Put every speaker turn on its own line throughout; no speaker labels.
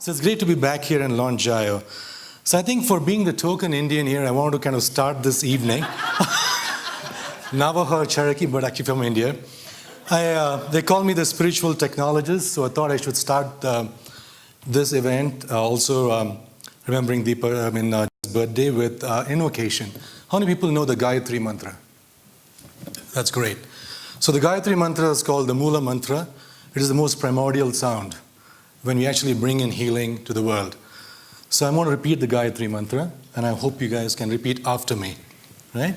So it's great to be back here and launch JIYO. So I think for being the token Indian here, I wanted to kind of start this evening. Navajo or Cherokee, but actually from India. They call me the spiritual technologist, so I thought I should start this event, also remembering Deepa's birthday with invocation. How many people know the Gayatri Mantra? That's great. So the Gayatri Mantra is called the Mula Mantra. It is the most primordial sound when we actually bring in healing to the world. So I'm going to repeat the Gayatri Mantra, and I hope you guys can repeat after me, right?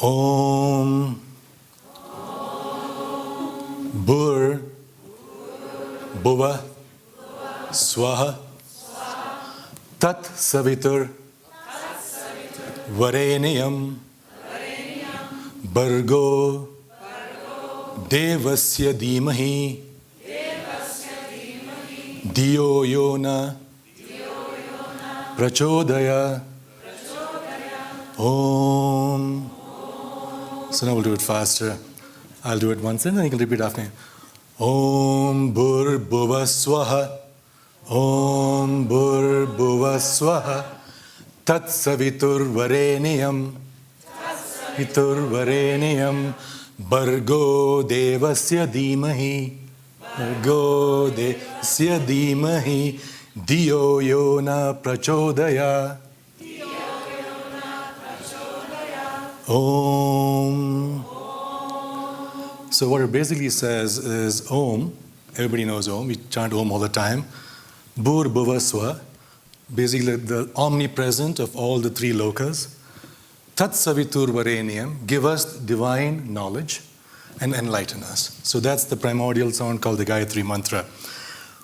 Om Bhur Bhuva Swaha Tat Savitur Vareniyam Bhargo Devasya Dhimahi Dhiyo Yona Prachodaya Om. So now we'll do it faster. I'll do it once and then you can repeat after me. Om Bhur Bhuva Swaha Om Bhur Bhuva Swaha Tat Savitur Vareniyam Vitur Vareniyam Bhargo Devasya Dhimahi Bhargo Devasya Dhimahi Dhiyo Yona Prachodaya Om. So what it basically says is Om. Everybody knows Om. We chant Om all the time. Bhur Bhuva Swa. Basically the omnipresent of all the three lokas. Tat Savitur Vareniyam. Give us divine knowledge and enlighten us. So that's the primordial sound called the Gayatri Mantra.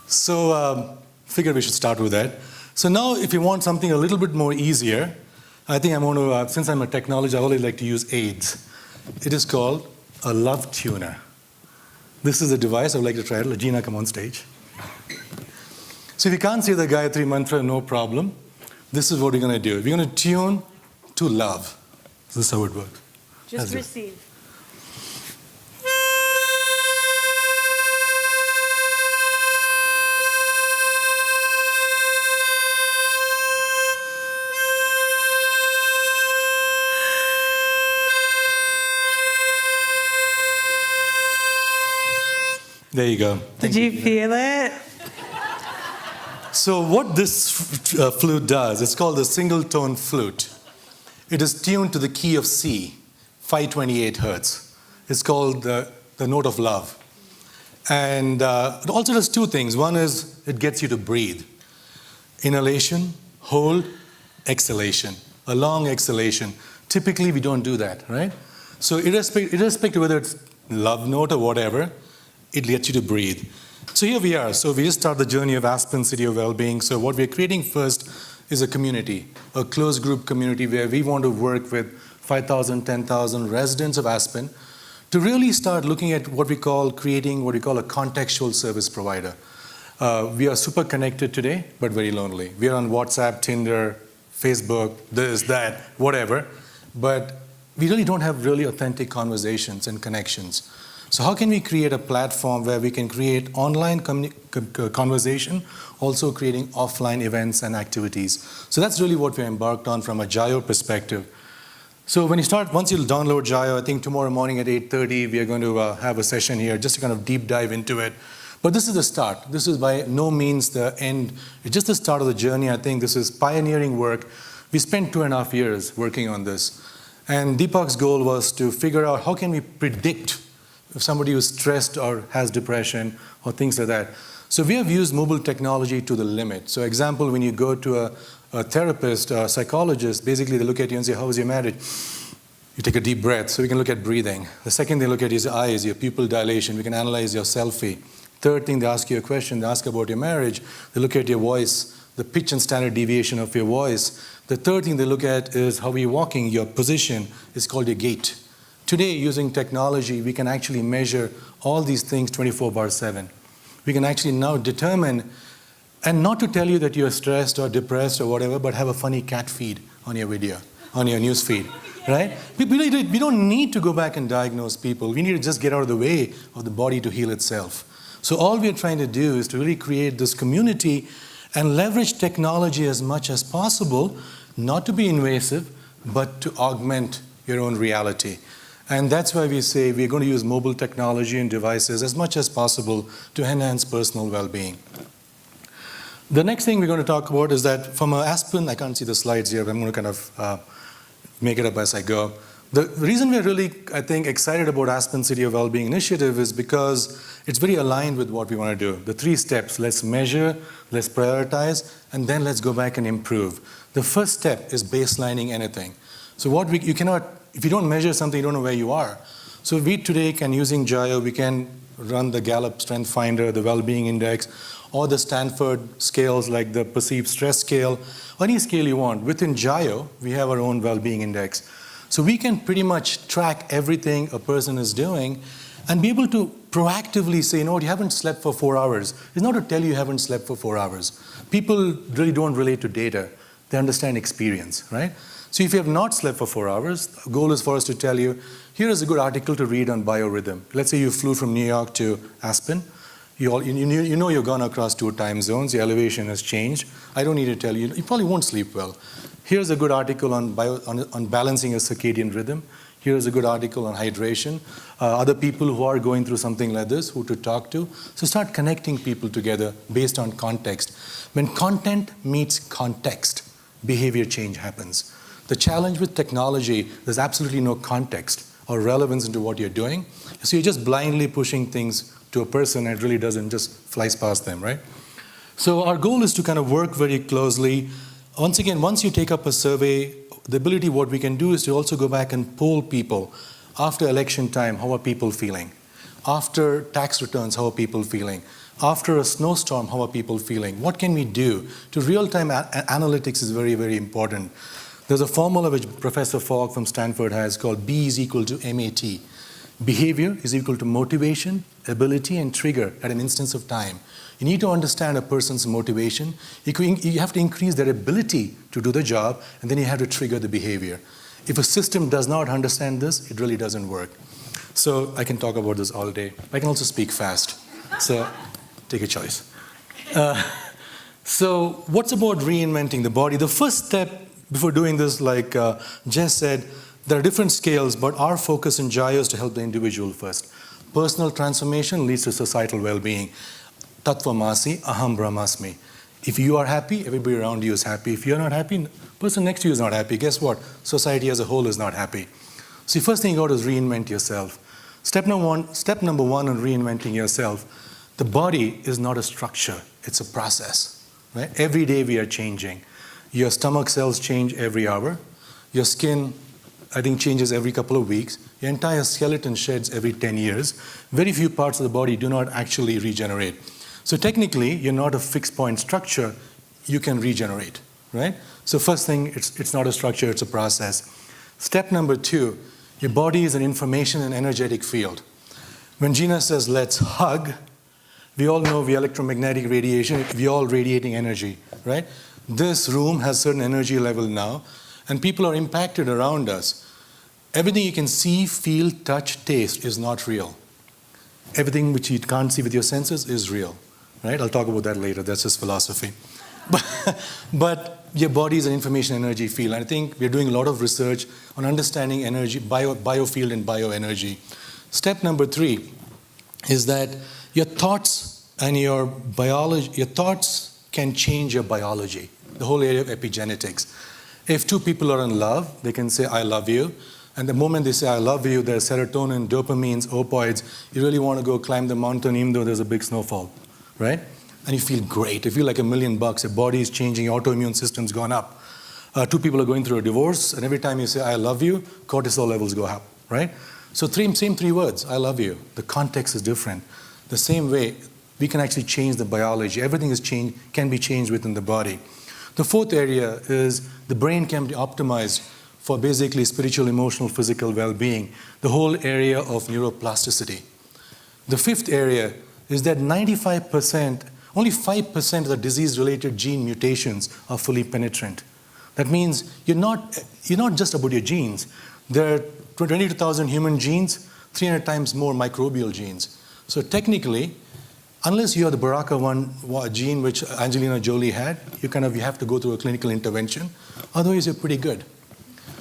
So figured we should start with that. So now if you want something a little bit more easier, I think I'm going to, since I'm a technologist, I always like to use aids. It is called a love tuner. This is a device. I would like to try it. Gina, come on stage. So if you can't say the Gayatri Mantra, no problem. This is what we're going to do. We're going to tune to love. This is how it works.
Just receive.
There you go.
Did you feel it?
So what this flute does, it's called the single tone flute. It is tuned to the key of C, 528 hertz. It's called the note of love. And it also does two things. One is it gets you to breathe. Inhalation, hold, exhalation. A long exhalation. Typically we don't do that, right? So irrespective of whether it's love note or whatever, it lets you to breathe. So here we are. So we just start the journey of Aspen, City of Wellbeing. So what we're creating first is a community, a closed group community where we want to work with 5,000, 10,000 residents of Aspen to really start looking at what we call creating what we call a contextual service provider. We are super connected today, but very lonely. We are on WhatsApp, Tinder, Facebook, this, that, whatever. But we really don't have really authentic conversations and connections. So how can we create a platform where we can create online conversation, also creating offline events and activities? So that's really what we're embarked on from a JIYO perspective. So when you start, once you download JIYO, I think tomorrow morning at 8:30, we are going to have a session here just to kind of deep dive into it. But this is the start. This is by no means the end. It's just the start of the journey. I think this is pioneering work. We spent 2.5 years working on this. And Deepak's goal was to figure out how can we predict if somebody who's stressed or has depression or things like that. So we have used mobile technology to the limit. So example, when you go to a therapist, a psychologist, basically they look at you and say, how was your marriage? You take a deep breath, so we can look at breathing. The second they look at is your eyes, your pupil dilation. We can analyze your selfie. Third thing, they ask you a question. They ask about your marriage. They look at your voice, the pitch and standard deviation of your voice. The third thing they look at is how you're walking, your position. It's called your gait. Today, using technology, we can actually measure all these things 24/7. We can actually now determine, and not to tell you that you're stressed or depressed or whatever, but have a funny cat feed on your video, on your news feed, right? We don't need to go back and diagnose people. We need to just get out of the way of the body to heal itself. So all we're trying to do is to really create this community and leverage technology as much as possible, not to be invasive, but to augment your own reality. And that's why we say we're going to use mobile technology and devices as much as possible to enhance personal well-being. The next thing we're going to talk about is that from Aspen, I can't see the slides here, but I'm going to kind of make it up as I go. The reason we're really, I think, excited about Aspen City of Wellbeing initiative is because it's very aligned with what we want to do. The 3 steps: let's measure, let's prioritize, and then let's go back and improve. The first step is baselining anything. So you cannot, if you don't measure something, you don't know where you are. So we today can, using JIYO, we can run the Gallup Strength Finder, the Wellbeing Index, or the Stanford scales like the Perceived Stress Scale, or any scale you want. Within JIYO, we have our own Wellbeing Index. So we can pretty much track everything a person is doing and be able to proactively say, you know what, you haven't slept for 4 hours. It's not to tell you haven't slept for 4 hours. People really don't relate to data. They understand experience, right? So if you have not slept for 4 hours, the goal is for us to tell you, here is a good article to read on biorhythm. Let's say you flew from New York to Aspen. You know you've gone across 2 time zones. Your elevation has changed. I don't need to tell you. You probably won't sleep well. Here's a good article on balancing your circadian rhythm. Here's a good article on hydration. Other people who are going through something like this, who to talk to. So start connecting people together based on context. When content meets context, behavior change happens. The challenge with technology, there's absolutely no context or relevance into what you're doing. So you're just blindly pushing things to a person and it really doesn't, just flies past them, right? So our goal is to kind of work very closely. Once again, once you take up a survey, the ability, what we can do is to also go back and poll people. After election time, how are people feeling? After tax returns, how are people feeling? After a snowstorm, how are people feeling? What can we do? To real-time analytics is very, very important. There's a formula which Professor Fogg from Stanford has called B is equal to MAT. Behavior is equal to motivation, ability, and trigger at an instance of time. You need to understand a person's motivation. You have to increase their ability to do the job, and then you have to trigger the behavior. If a system does not understand this, it really doesn't work. So I can talk about this all day. I can also speak fast. So take a choice. So what's about reinventing the body? The first step before doing this, like Jess said, there are different scales, but our focus in JIYO is to help the individual first. Personal transformation leads to societal well-being. Tattvamasi, aham brahmasmi. If you are happy, everybody around you is happy. If you're not happy, the person next to you is not happy. Guess what? Society as a whole is not happy. So the first thing you got is reinvent yourself. Step number one on reinventing yourself, the body is not a structure, it's a process. Right? Every day we are changing. Your stomach cells change every hour. Your skin, I think, changes every couple of weeks. Your entire skeleton sheds every 10 years. Very few parts of the body do not actually regenerate. So technically, you're not a fixed point structure. You can regenerate, right? So first thing, it's not a structure, it's a process. Step number 2, your body is an information and energetic field. When Gina says, let's hug, we all know the electromagnetic radiation, we're all radiating energy, right? This room has certain energy level now, and people are impacted around us. Everything you can see, feel, touch, taste is not real. Everything which you can't see with your senses is real, right? I'll talk about that later, that's just philosophy. But your body is an information energy field, and I think we're doing a lot of research on understanding energy, biofield and bioenergy. Step number 3 is that your thoughts and your biology, your thoughts can change your biology, the whole area of epigenetics. If 2 people are in love, they can say, I love you. And the moment they say, I love you, there's serotonin, dopamines, opioids. You really want to go climb the mountain even though there's a big snowfall, right? And you feel great. You feel like $1 million. Your body is changing, your autoimmune system's gone up. 2 people are going through a divorce, and every time you say, I love you, cortisol levels go up, right? So same 3 words, I love you. The context is different. The same way, we can actually change the biology. Everything can be changed within the body. The 4th area is the brain can be optimized for basically spiritual, emotional, physical well-being, the whole area of neuroplasticity. The 5th area is that 95%, only 5% of the disease-related gene mutations are fully penetrant. That means you're not just about your genes. There are 22,000 human genes, 300 times more microbial genes. So technically, Unless you have the BRCA1 gene, which Angelina Jolie had, you have to go through a clinical intervention. Otherwise, you're pretty good.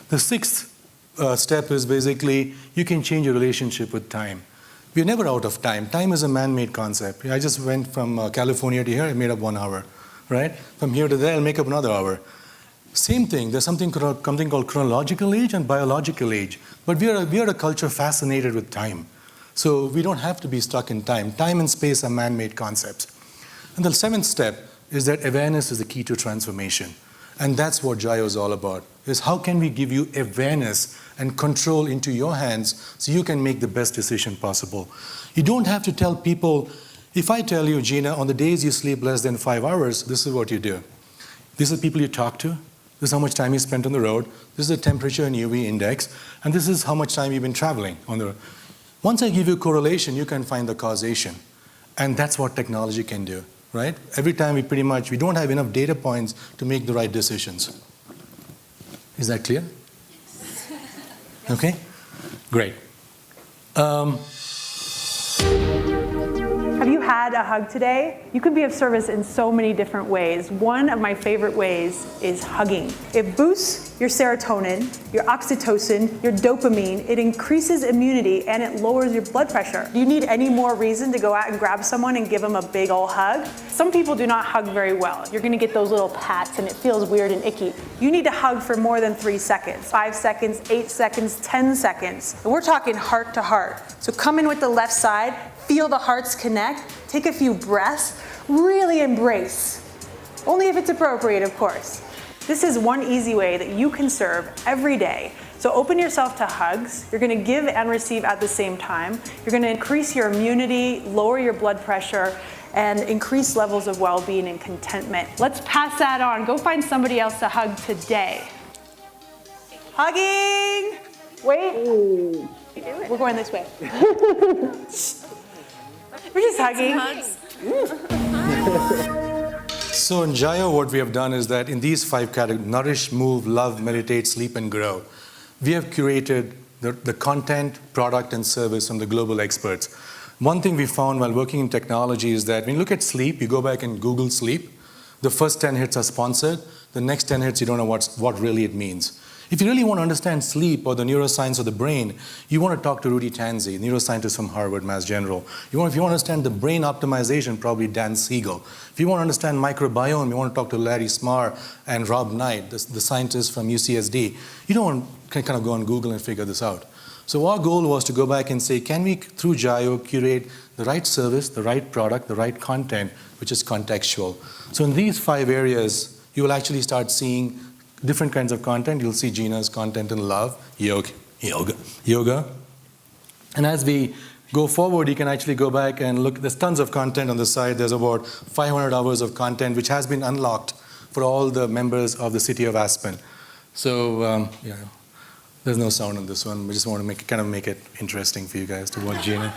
The sixth step is basically you can change your relationship with time. We're never out of time. Time is a man-made concept. I just went from California to here, I made up 1 hour, right? From here to there, I'll make up another hour. Same thing, there's something called chronological age and biological age. But we are a culture fascinated with time. So we don't have to be stuck in time. Time and space are man-made concepts. And the seventh step is that awareness is the key to transformation. And that's what JIYO is all about, is how can we give you awareness and control into your hands so you can make the best decision possible. You don't have to tell people, if I tell you, Gina, on the days you sleep less than 5 hours, this is what you do. These are the people you talk to. This is how much time you spent on the road. This is the temperature and UV index. And this is how much time you've been traveling on the road. Once I give you correlation, you can find the causation. And that's what technology can do, right? Every time we don't have enough data points to make the right decisions. Is that clear? Okay, great.
Have you had a hug today? You could be of service in so many different ways. One of my favorite ways is hugging. It boosts your serotonin, your oxytocin, your dopamine. It increases immunity and it lowers your blood pressure. Do you need any more reason to go out and grab someone and give them a big old hug? Some people do not hug very well. You're gonna get those little pats and it feels weird and icky. You need to hug for more than 3 seconds, 5 seconds, 8 seconds, 10 seconds. And we're talking heart to heart. So come in with the left side, feel the hearts connect, take a few breaths, really embrace. Only if it's appropriate, of course. This is one easy way that you can serve every day. So open yourself to hugs. You're gonna give and receive at the same time. You're gonna increase your immunity, lower your blood pressure, and increase levels of well-being and contentment. Let's pass that on. Go find somebody else to hug today. Hugging! Wait. Ooh. We're going this way. We're just hugging.
So in JIYO, what we have done is that in these 5 categories, nourish, move, love, meditate, sleep, and grow, we have curated the content, product, and service from the global experts. One thing we found while working in technology is that when you look at sleep, you go back and Google sleep, the first 10 hits are sponsored, the next 10 hits you don't know what really it means. If you really want to understand sleep or the neuroscience of the brain, you want to talk to Rudy Tanzi, neuroscientist from Harvard, Mass General. If you want to understand the brain optimization, probably Dan Siegel. If you want to understand microbiome, you want to talk to Larry Smarr and Rob Knight, the scientists from UCSD. You don't want to kind of go on Google and figure this out. So our goal was to go back and say, can we, through JIYO, curate the right service, the right product, the right content, which is contextual. So in these 5 areas, you will actually start seeing different kinds of content. You'll see Gina's content in love, yoga. And as we go forward, you can actually go back and look. There's tons of content on the side. There's about 500 hours of content, which has been unlocked for all the members of the city of Aspen. So, there's no sound on this one. We just want to make it interesting for you guys to watch Gina.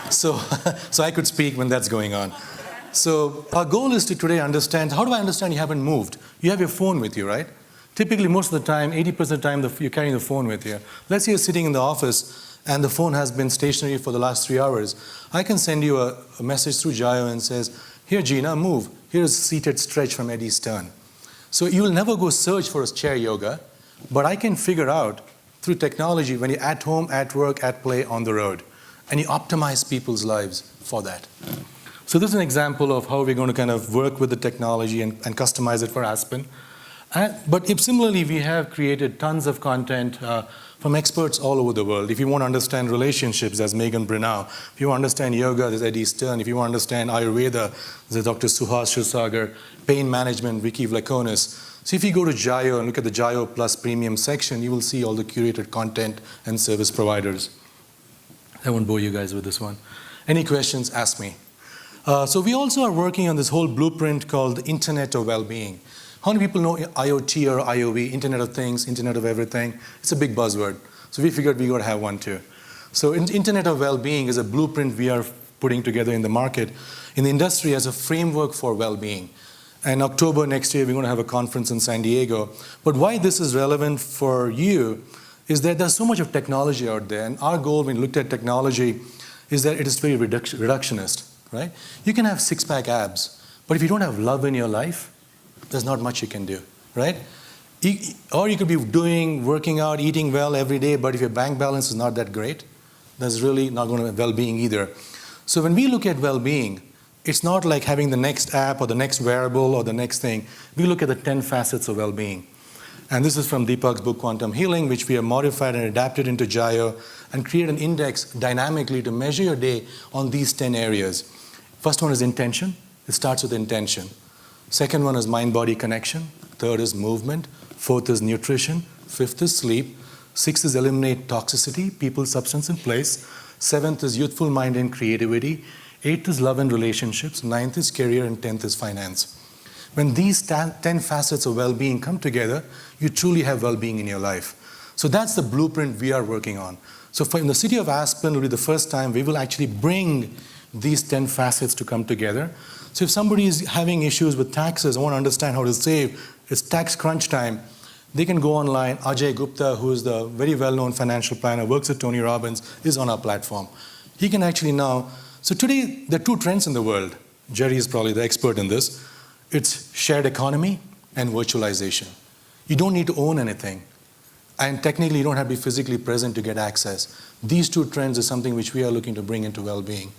So I could speak when that's going on. So our goal is to today understand, how do I understand you haven't moved? You have your phone with you, right? Typically, most of the time, 80% of the time, you're carrying the phone with you. Let's say you're sitting in the office and the phone has been stationary for the last 3 hours. I can send you a message through JIYO and says, here, Gina, move. Here's a seated stretch from Eddie Stern. So you will never go search for a chair yoga, but I can figure out through technology when you're at home, at work, at play, on the road, and you optimize people's lives for that. So this is an example of how we're going to kind of work with the technology and customize it for Aspen. But similarly, we have created tons of content from experts all over the world. If you want to understand relationships, there's Megan Brinow. If you want to understand yoga, there's Eddie Stern. If you want to understand Ayurveda, there's Dr. Suhas Shirsagar. Pain management, Vicky Vlakonis. So if you go to JIYO and look at the JIYO Plus Premium section, you will see all the curated content and service providers. I won't bore you guys with this one. Any questions, ask me. So we also are working on this whole blueprint called Internet of Wellbeing. How many people know IoT or IOV, Internet of Things, Internet of Everything? It's a big buzzword. So we figured we got to have one too. So Internet of Wellbeing is a blueprint we are putting together in the market, in the industry as a framework for well-being. And October next year, we're going to have a conference in San Diego. But why this is relevant for you is that there's so much of technology out there. And our goal when we looked at technology is that it is very reductionist. right? You can have six-pack abs, but if you don't have love in your life, there's not much you can do, right? Or you could be working out, eating well every day, but if your bank balance is not that great, that's really not going to be well-being either. So when we look at well-being, it's not like having the next app or the next wearable or the next thing. We look at the 10 facets of well-being. And this is from Deepak's book, Quantum Healing, which we have modified and adapted into JIYO and create an index dynamically to measure your day on these 10 areas. First one is intention. It starts with intention. Second one is mind-body connection. Third is movement. Fourth is nutrition. Fifth is sleep. Sixth is eliminate toxicity, people, substance, and place. Seventh is youthful mind and creativity. Eighth is love and relationships. Ninth is career, and 10th is finance. When these 10 facets of well-being come together, you truly have well-being in your life. So that's the blueprint we are working on. So in the city of Aspen, it will be the first time we will actually bring these 10 facets to come together. So if somebody is having issues with taxes, I want to understand how to save, it's tax crunch time, they can go online. Ajay Gupta, who is the very well-known financial planner, works at Tony Robbins, is on our platform. He can actually now, so today there are two trends in the world. Jerry is probably the expert in this. It's shared economy and virtualization. You don't need to own anything. And technically, you don't have to be physically present to get access. These two trends are something which we are looking to bring into well-being.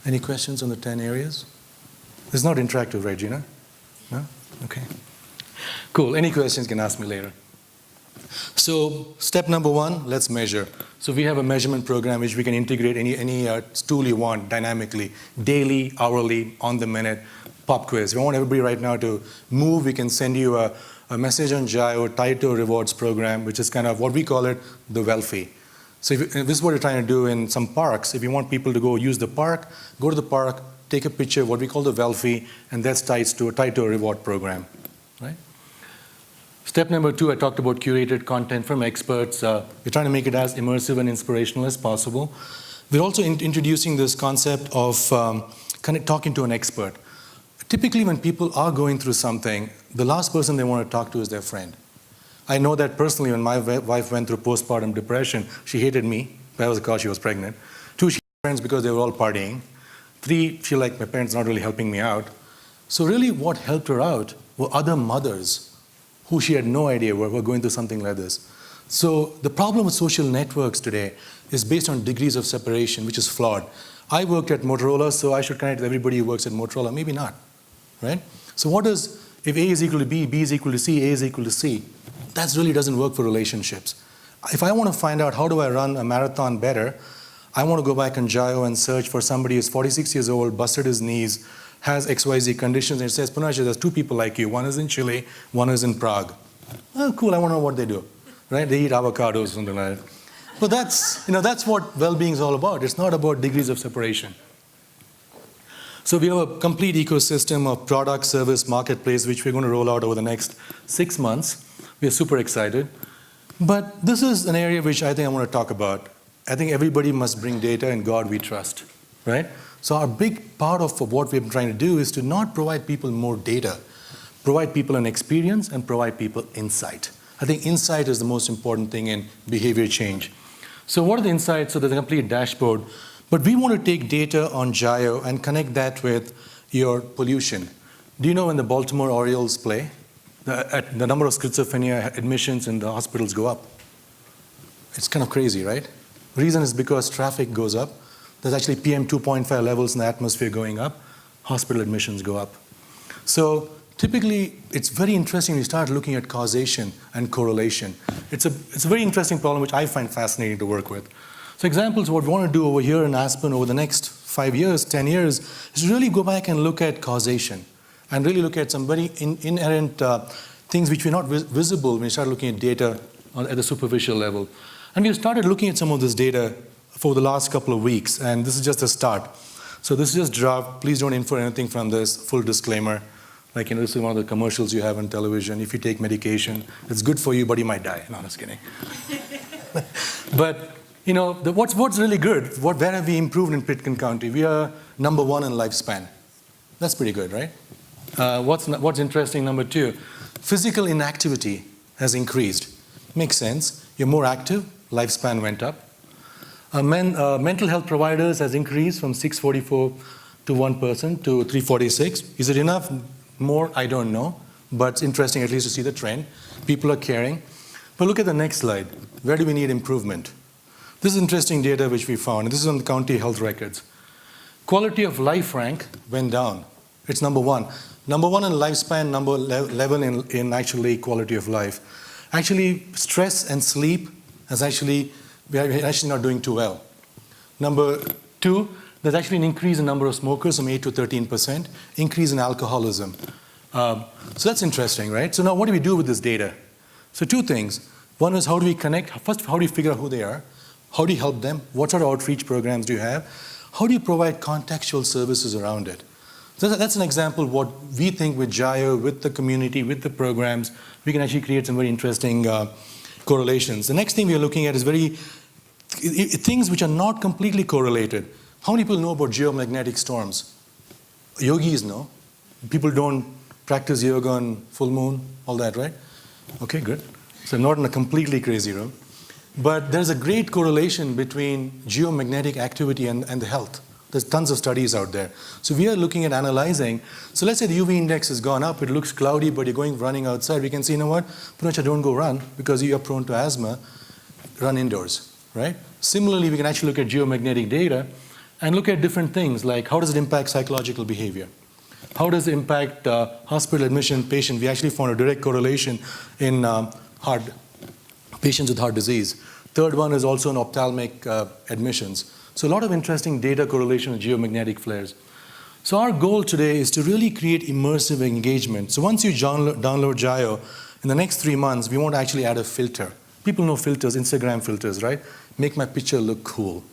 Any questions on the 10 areas? It's not interactive, right, Gina? No? Okay. Cool. Any questions, you can ask me later. So step number one, let's measure. So we have a measurement program which we can integrate any tool you want dynamically, daily, hourly, on the minute, pop quiz. If you want everybody right now to move, we can send you a message on JIYO tied to a rewards program, which is kind of what we call it, the Wellfee. So this is what we're trying to do in some parks. If you want people to go use the park, go to the park, take a picture of what we call the Wellfee, and that's tied to a reward program, right? Step number two, I talked about curated content from experts. We're trying to make it as immersive and inspirational as possible. We're also introducing this concept of kind of talking to an expert. Typically, when people are going through something, the last person they want to talk to is their friend. I know that personally when my wife went through postpartum depression, she hated me. That was because she was pregnant. 2, she hated friends because they were all partying. 3, she like, my parents not really helping me out. So really what helped her out were other mothers who she had no idea were going through something like this. So the problem with social networks today is based on degrees of separation, which is flawed. I worked at Motorola, so I should connect with everybody who works at Motorola. Maybe not, right? So what is, if A is equal to B, B is equal to C, A is equal to C, that really doesn't work for relationships. If I want to find out how do I run a marathon better, I want to go back on JIYO and search for somebody who's 46 years old, busted his knees, has XYZ conditions, and it says, Poonacha, there's 2 people like you. One is in Chile, one is in Prague. Oh, cool, I want to know what they do, right? They eat avocados, something like that. But that's what well-being is all about. It's not about degrees of separation. So we have a complete ecosystem of product, service, marketplace, which we're going to roll out over the next 6 months. We're super excited. But this is an area which I think I want to talk about. I think everybody must bring data, and God we trust, right? So our big part of what we're trying to do is to not provide people more data, provide people an experience, and provide people insight. I think insight is the most important thing in behavior change. So what are the insights? So there's a complete dashboard. But we want to take data on JIYO and connect that with your pollution. Do you know when the Baltimore Orioles play, the number of schizophrenia admissions in the hospitals go up? It's kind of crazy, right? The reason is because traffic goes up. There's actually PM 2.5 levels in the atmosphere going up. Hospital admissions go up. So typically, it's very interesting when you start looking at causation and correlation. It's a very interesting problem which I find fascinating to work with. So examples of what we want to do over here in Aspen over the next 5 years, 10 years, is really go back and look at causation and really look at some very inherent things which were not visible when you start looking at data at the superficial level. And we started looking at some of this data for the last couple of weeks, and this is just a start. So this is just draft. Please don't infer anything from this. Full disclaimer. Like, this is one of the commercials you have on television. If you take medication, it's good for you, but you might die. No, just kidding. But, what's really good, where have we improved in Pitkin County? We are number 1 in lifespan. That's pretty good, right? What's interesting, number 2, physical inactivity has increased. Makes sense. You're more active, lifespan went up. Mental health providers has increased from 644 to one person to 346. Is it enough? More? I don't know. But it's interesting at least to see the trend. People are caring. But look at the next slide. Where do we need improvement? This is interesting data which we found. This is on the county health records. Quality of life rank went down. It's number one. Number one in lifespan, number 11 in actually quality of life. Actually, stress and sleep we are actually not doing too well. Number two, there's actually an increase in number of smokers from 8 to 13%, increase in alcoholism. So that's interesting, right? So now what do we do with this data? So two things. One is how do we connect? First, how do you figure out who they are? How do you help them? What sort of outreach programs do you have? How do you provide contextual services around it? So that's an example of what we think with JIYO, with the community, with the programs, we can actually create some very interesting correlations. The next thing we are looking at is things which are not completely correlated. How many people know about geomagnetic storms? Yogis know. People don't practice yoga on full moon, all that, right? Okay, good. So I'm not in a completely crazy room. But there's a great correlation between geomagnetic activity and the health. There's tons of studies out there. So we are looking at analyzing. So let's say the UV index has gone up. It looks cloudy, but you're running outside. We can say, you know what? Poonacha, don't go run because you are prone to asthma. Run indoors, right? Similarly, we can actually look at geomagnetic data and look at different things like how does it impact psychological behavior? How does it impact hospital admission patient? We actually found a direct correlation in patients with heart disease. Third one is also in ophthalmic admissions. So a lot of interesting data correlation with geomagnetic flares. So our goal today is to really create immersive engagement. So once you download JIYO, in the next 3 months, we want to actually add a filter. People know filters, Instagram filters, right? Make my picture look cool,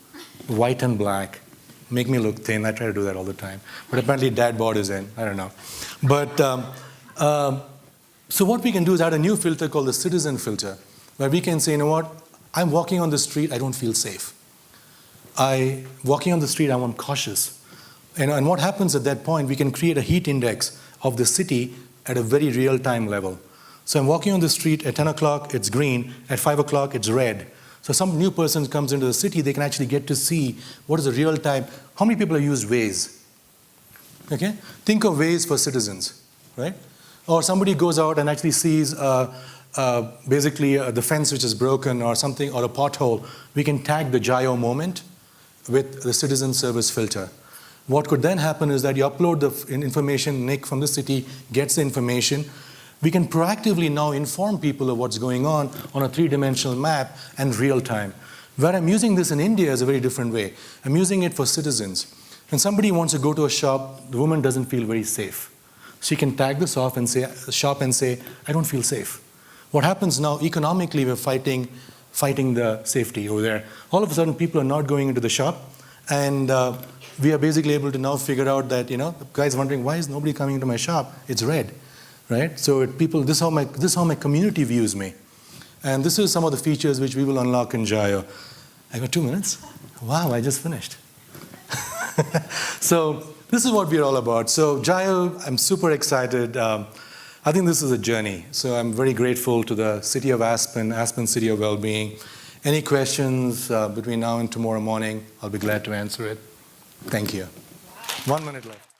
white and black. Make me look thin. I try to do that all the time. But apparently dad bod is in. I don't know. But so what we can do is add a new filter called the citizen filter, where we can say, you know what? I'm walking on the street. I don't feel safe. Walking on the street, I'm cautious. And what happens at that point, we can create a heat index of the city at a very real-time level. So I'm walking on the street at 10 o'clock, it's green. At 5 o'clock, it's red. So some new person comes into the city, they can actually get to see what is the real time. How many people have used Waze? Okay? Think of Waze for citizens, right? Or somebody goes out and actually sees basically the fence which is broken or something, or a pothole. We can tag the JIYO moment with the citizen service filter. What could then happen is that you upload the information, Nick from the city gets the information. We can proactively now inform people of what's going on a 3-dimensional map and real time. Where I'm using this in India is a very different way. I'm using it for citizens. When somebody wants to go to a shop, the woman doesn't feel very safe. She can tag this off and say, I don't feel safe. What happens now, economically, we're fighting the safety over there. All of a sudden, people are not going into the shop, and we are basically able to now figure out that, the guy's wondering, why is nobody coming into my shop? It's red, right? So this is how my community views me. And this is some of the features which we will unlock in JIYO. I got 2 minutes? Wow, I just finished. So this is what we're all about. So JIYO, I'm super excited. I think this is a journey. So I'm very grateful to the city of Aspen, Aspen City of Wellbeing. Any questions between now and tomorrow morning, I'll be glad to answer it. Thank you. 1 minute left.